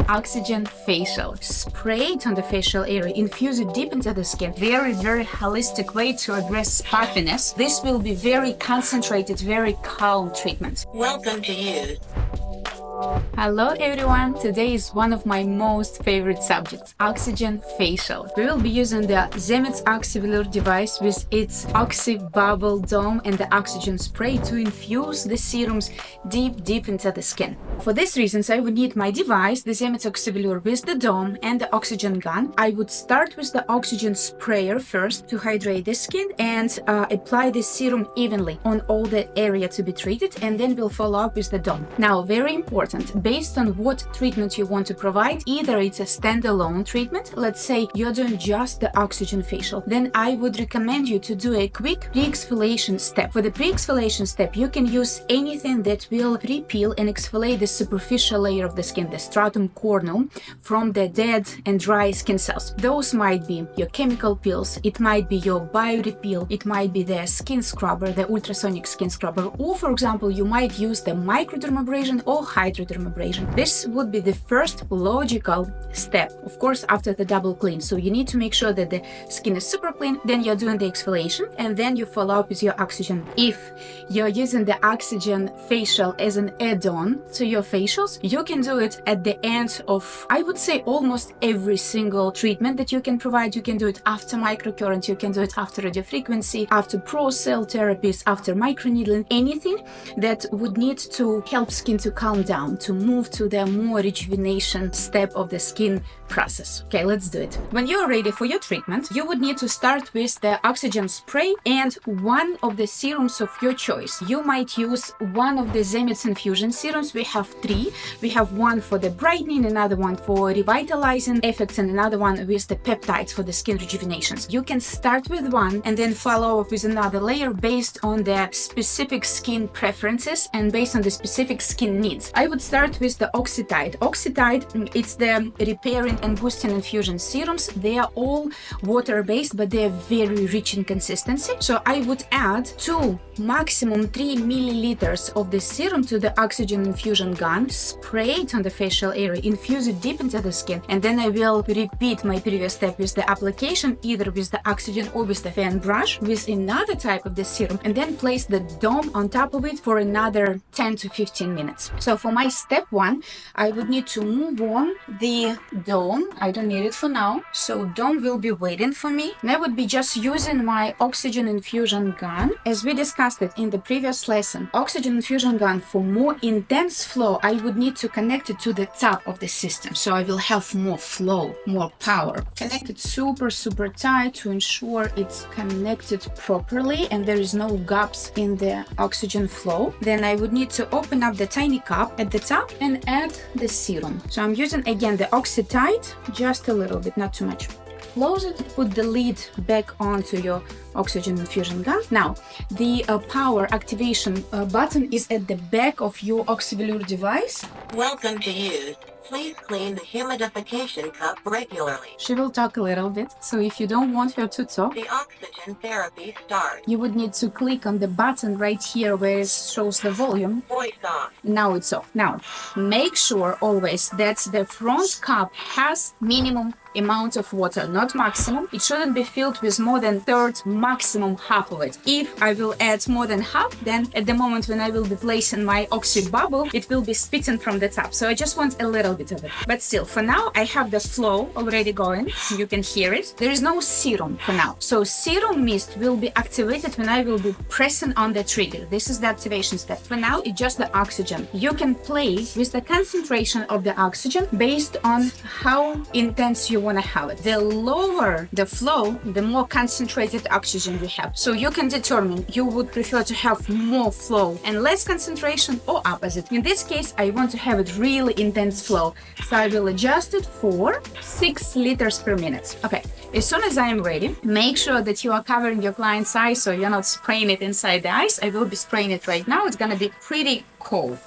Oxygen facial. Spray it on the facial area, infuse it deep into the skin. Very, very holistic way to address puffiness. This will be very concentrated, very calm treatment. Welcome to you. Hello everyone! Today is one of my most favorite subjects, oxygen facial. We will be using the Zemetz Oxyvelour device with its oxy bubble dome and the oxygen spray to infuse the serums deep into the skin. For these reasons, I would need my device, the Zemetz Oxyvelour with the dome and the oxygen gun. I would start with the oxygen sprayer first to hydrate the skin and apply the serum evenly on all the area to be treated, and then we'll follow up with the dome. Now, very important, based on what treatment you want to provide, either it's a standalone treatment, let's say you're doing just the oxygen facial, then I would recommend you to do a quick pre-exfoliation step. For the pre-exfoliation step, you can use anything that will pre-peel and exfoliate the superficial layer of the skin, the stratum corneum, from the dead and dry skin cells. Those might be your chemical peels, it might be your bio-repeal, it might be the skin scrubber, the ultrasonic skin scrubber, or for example, you might use the microdermabrasion or hydrodermabrasion. This would be the first logical step, of course, after the double clean. So you need to make sure that the skin is super clean, then you're doing the exfoliation, and then you follow up with your oxygen. If you're using the oxygen facial as an add-on to your facials, you can do it at the end of, I would say, almost every single treatment that you can provide. You can do it after microcurrent, you can do it after radiofrequency, after pro-cell therapies, after microneedling, anything that would need to help skin to calm down, to move to the more rejuvenation step of the skin process. Okay, let's do it. When you're ready for your treatment, you would need to start with the oxygen spray and one of the serums of your choice. You might use one of the Zemetz infusion serums. We have three. We have one for the brightening, another one for revitalizing effects, and another one with the peptides for the skin rejuvenations. You can start with one and then follow up with another layer based on the specific skin preferences and based on the specific skin needs. I would start with the Oxytide. Oxytide, it's the repairing and boosting infusion serums. They are all water-based, but they are very rich in consistency. So I would add 2, maximum 3 milliliters of the serum to the oxygen infusion gun, spray it on the facial area, infuse it deep into the skin, and then I will repeat my previous step with the application, either with the oxygen or with the fan brush, with another type of the serum, and then place the dome on top of it for another 10 to 15 minutes. So for my step 1, I would need to move on the dome. I don't need it for now, so dome will be waiting for me. And I would be just using my oxygen infusion gun. As we discussed it in the previous lesson, oxygen infusion gun, for more intense flow, I would need to connect it to the top of the system. So I will have more flow, more power. Connect it super tight to ensure it's connected properly and there is no gaps in the oxygen flow. Then I would need to open up the tiny cup at the top and add the serum. So I'm using again the Oxytide, just a little bit, not too much. Close it, put the lid back onto your oxygen infusion gun. Now, the power activation button is at the back of your Oxyvelour device. Welcome to you. Please clean the humidification cup regularly. She will talk a little bit, so if you don't want her to talk, the oxygen therapy starts. You would need to click on the button right here where it shows the volume. Voice off. Now it's off. Now, make sure always that the front cup has minimum amount of water, not maximum. It shouldn't be filled with more than third, maximum half of it. If I will add more than half, then at the moment when I will be placing my oxy bubble, it will be spitting from the top. So I just want a little bit of it. But still, for now, I have the flow already going. You can hear it. There is no serum for now. So serum mist will be activated when I will be pressing on the trigger. This is the activation step. For now, it's just the oxygen. You can play with the concentration of the oxygen based on how intense you want to have it. The lower the flow, the more concentrated oxygen you have. So you can determine you would prefer to have more flow and less concentration, or opposite. In this case, I want to have it really intense flow. So I will adjust it for 6 liters per minute. Okay, as soon as I am ready, make sure that you are covering your client's eyes so you're not spraying it inside the eyes. I will be spraying it right now. It's gonna be pretty cold.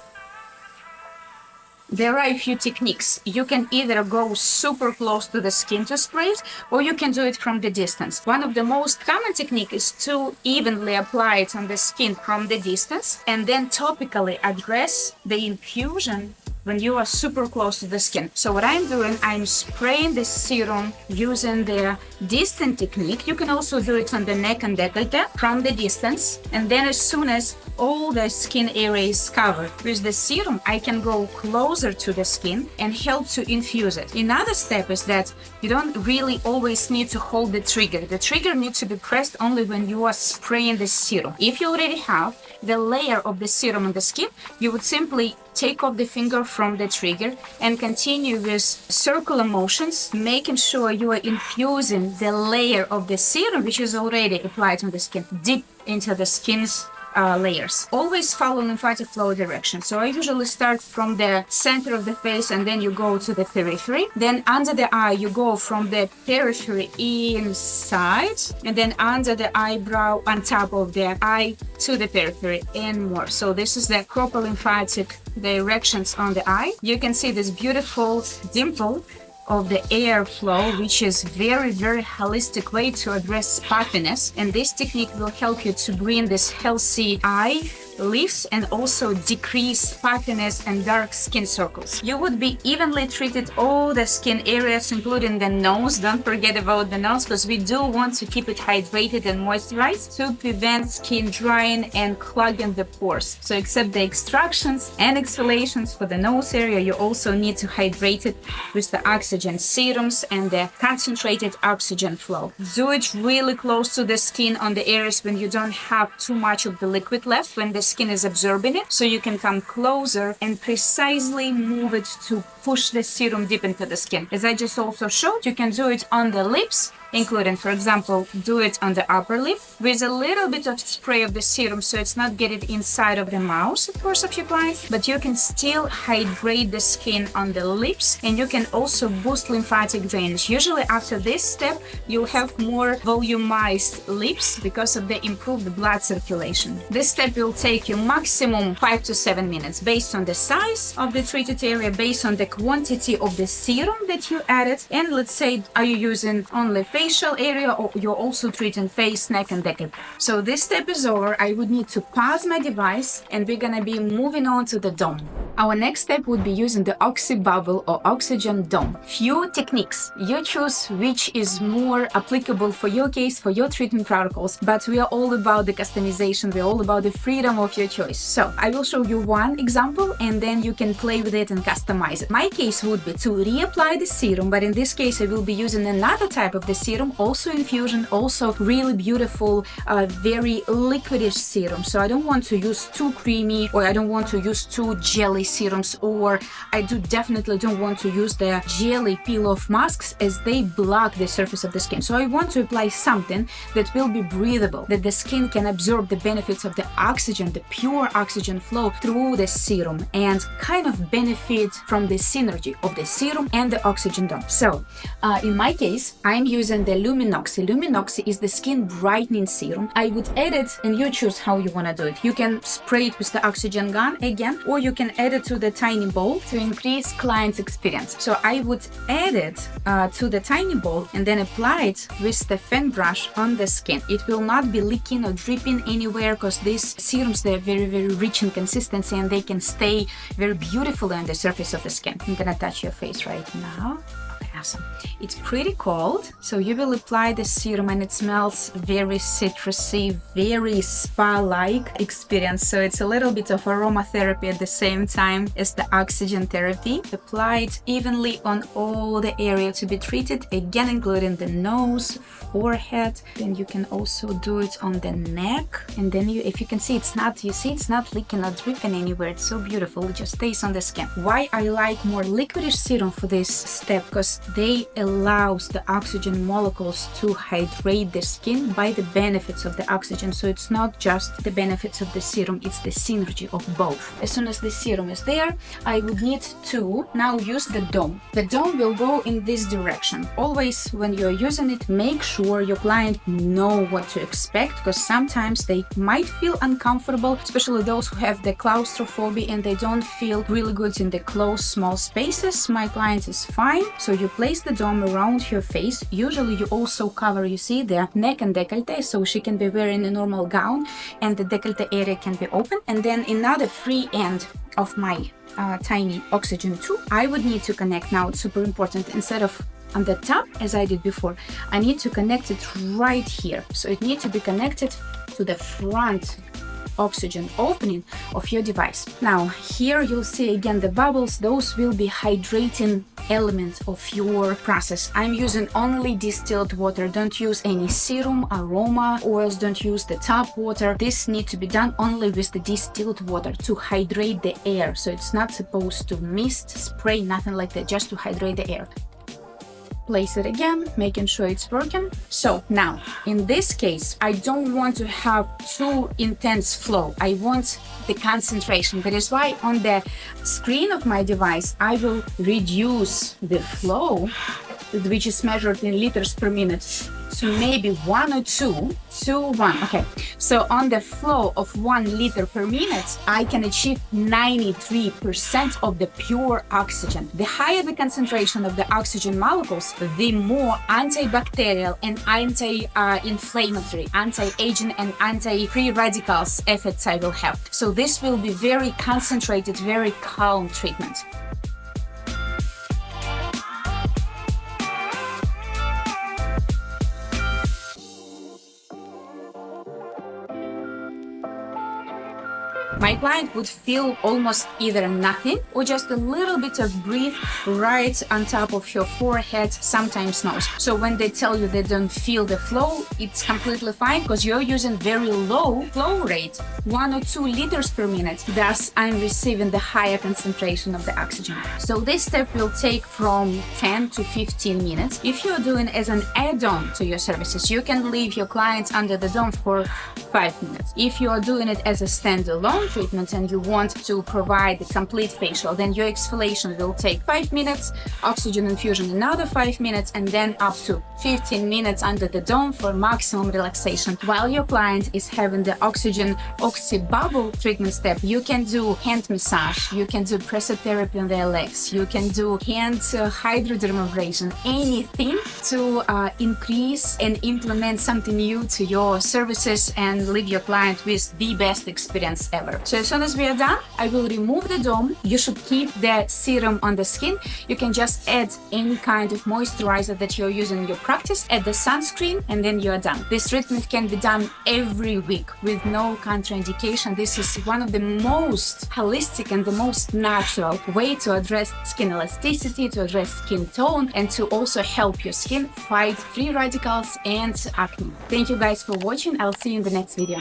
There are a few techniques. You can either go super close to the skin to spray it, or you can do it from the distance. One of the most common techniques is to evenly apply it on the skin from the distance and then topically address the infusion when you are super close to the skin. So what I'm doing, I'm spraying the serum using the distant technique. You can also do it on the neck and décolleté from the distance. And then as soon as all the skin area is covered with the serum, I can go closer to the skin and help to infuse it. Another step is that you don't really always need to hold the trigger. The trigger needs to be pressed only when you are spraying the serum. If you already have the layer of the serum on the skin, you would simply take off the finger from the trigger and continue with circular motions, making sure you are infusing the layer of the serum which is already applied on the skin deep into the skin's layers. Always follow lymphatic flow direction. So I usually start from the center of the face and then you go to the periphery. Then under the eye, you go from the periphery inside and then under the eyebrow on top of the eye to the periphery and more. So this is the proper lymphatic directions on the eye. You can see this beautiful dimple of the airflow, which is very holistic way to address puffiness, and this technique will help you to bring this healthy eye lifts and also decrease puffiness and dark skin circles. You would be evenly treated all the skin areas, including the nose. Don't forget about the nose, because we do want to keep it hydrated and moisturized to prevent skin drying and clogging the pores. So except the extractions and exfoliations for the nose area, you also need to hydrate it with the oxygen serums and the concentrated oxygen flow. Do it really close to the skin on the areas when you don't have too much of the liquid left, when the skin is absorbing it, so you can come closer and precisely move it to push the serum deep into the skin. As I just also showed, you can do it on the lips, including, for example, do it on the upper lip with a little bit of spray of the serum so it's not getting inside of the mouth, of course, of your client, but you can still hydrate the skin on the lips, and you can also boost lymphatic drainage. Usually after this step, you'll have more volumized lips because of the improved blood circulation. This step will take you maximum 5 to 7 minutes based on the size of the treated area, based on the quantity of the serum that you added, and let's say, are you using only facial area or you're also treating face, neck and décolleté. So this step is over. I would need to pause my device and we're gonna be moving on to the dome. Our next step would be using the oxy bubble or oxygen dome. Few techniques. You choose which is more applicable for your case, for your treatment protocols, but we are all about the customization. We're all about the freedom of your choice. So I will show you one example and then you can play with it and customize it. My case would be to reapply the serum, but in this case I will be using another type of the serum, also infusion, also really beautiful, very liquidish serum. So I don't want to use too creamy, or I don't want to use too jelly serums, or I definitely don't want to use the jelly peel-off masks as they block the surface of the skin. So I want to apply something that will be breathable, that the skin can absorb the benefits of the oxygen, the pure oxygen flow through the serum, and kind of benefit from the synergy of the serum and the oxygen dome. So in my case, I'm using the Luminoxy. Luminoxy is the skin brightening serum. I would add it, and you choose how you want to do it. You can spray it with the oxygen gun again, or you can add it to the tiny bowl to increase client's experience. So I would add it to the tiny bowl and then apply it with the fan brush on the skin. It will not be leaking or dripping anywhere because these serums, they're very rich in consistency and they can stay very beautifully on the surface of the skin. I'm gonna touch your face right now. Awesome. It's pretty cold, so you will apply the serum and it smells very citrusy, very spa-like experience. So it's a little bit of aromatherapy at the same time as the oxygen therapy. Apply it evenly on all the area to be treated, again including the nose, forehead. Then you can also do it on the neck, and then if you can see, it's not leaking or dripping anywhere. It's so beautiful. It just stays on the skin. Why I like more liquidish serum for this step? Because they allows the oxygen molecules to hydrate the skin by the benefits of the oxygen. So it's not just the benefits of the serum, it's the synergy of both. As soon as the serum is there, I would need to now use the dome. The dome will go in this direction. Always when you're using it, make sure your client know what to expect, because sometimes they might feel uncomfortable, especially those who have the claustrophobia and they don't feel really good in the closed small spaces. My client is fine. So you place the dome around her face. Usually you also cover, you see, the neck and décolleté, so she can be wearing a normal gown and the décolleté area can be open. And then another free end of my tiny oxygen tube, I would need to connect. Now it's super important, instead of on the top as I did before, I need to connect it right here. So it needs to be connected to the front oxygen opening of your device. Now here you'll see again the bubbles. Those will be hydrating element of your process. I'm using only distilled water. Don't use any serum, aroma oils, don't use the tap water. This needs to be done only with the distilled water to hydrate the air. So it's not supposed to mist, spray, nothing like that, just to hydrate the air. Place it again, making sure it's working. So now, in this case, I don't want to have too intense flow. I want the concentration. That is why on the screen of my device, I will reduce the flow, which is measured in liters per minute, to maybe 1 or 2 to 1. Okay, so on the flow of 1 liter per minute, I can achieve 93% of the pure oxygen. The higher the concentration of the oxygen molecules, the more antibacterial and anti-inflammatory, anti-aging and anti-free radicals effects I will have. So this will be very concentrated, very calm treatment. My client would feel almost either nothing or just a little bit of breath right on top of your forehead, sometimes nose. So when they tell you they don't feel the flow, it's completely fine, because you're using very low flow rate, 1 or 2 liters per minute. Thus, I'm receiving the higher concentration of the oxygen. So this step will take from 10 to 15 minutes. If you're doing as an add-on to your services, you can leave your clients under the dome for 5 minutes. If you are doing it as a standalone treatment and you want to provide the complete facial, then your exfoliation will take 5 minutes, oxygen infusion another 5 minutes, and then up to 15 minutes under the dome for maximum relaxation. While your client is having the oxygen oxy-bubble treatment step, you can do hand massage, you can do pressotherapy on their legs, you can do hand hydrodermabrasion, anything to increase and implement something new to your services and leave your client with the best experience ever. So as soon as we are done, I will remove the dome. You should keep the serum on the skin. You can just add any kind of moisturizer that you're using in your practice, add the sunscreen, and then you're done. This treatment can be done every week with no contraindication. This is one of the most holistic and the most natural way to address skin elasticity, to address skin tone, and to also help your skin fight free radicals and acne. Thank you guys for watching. I'll see you in the next video.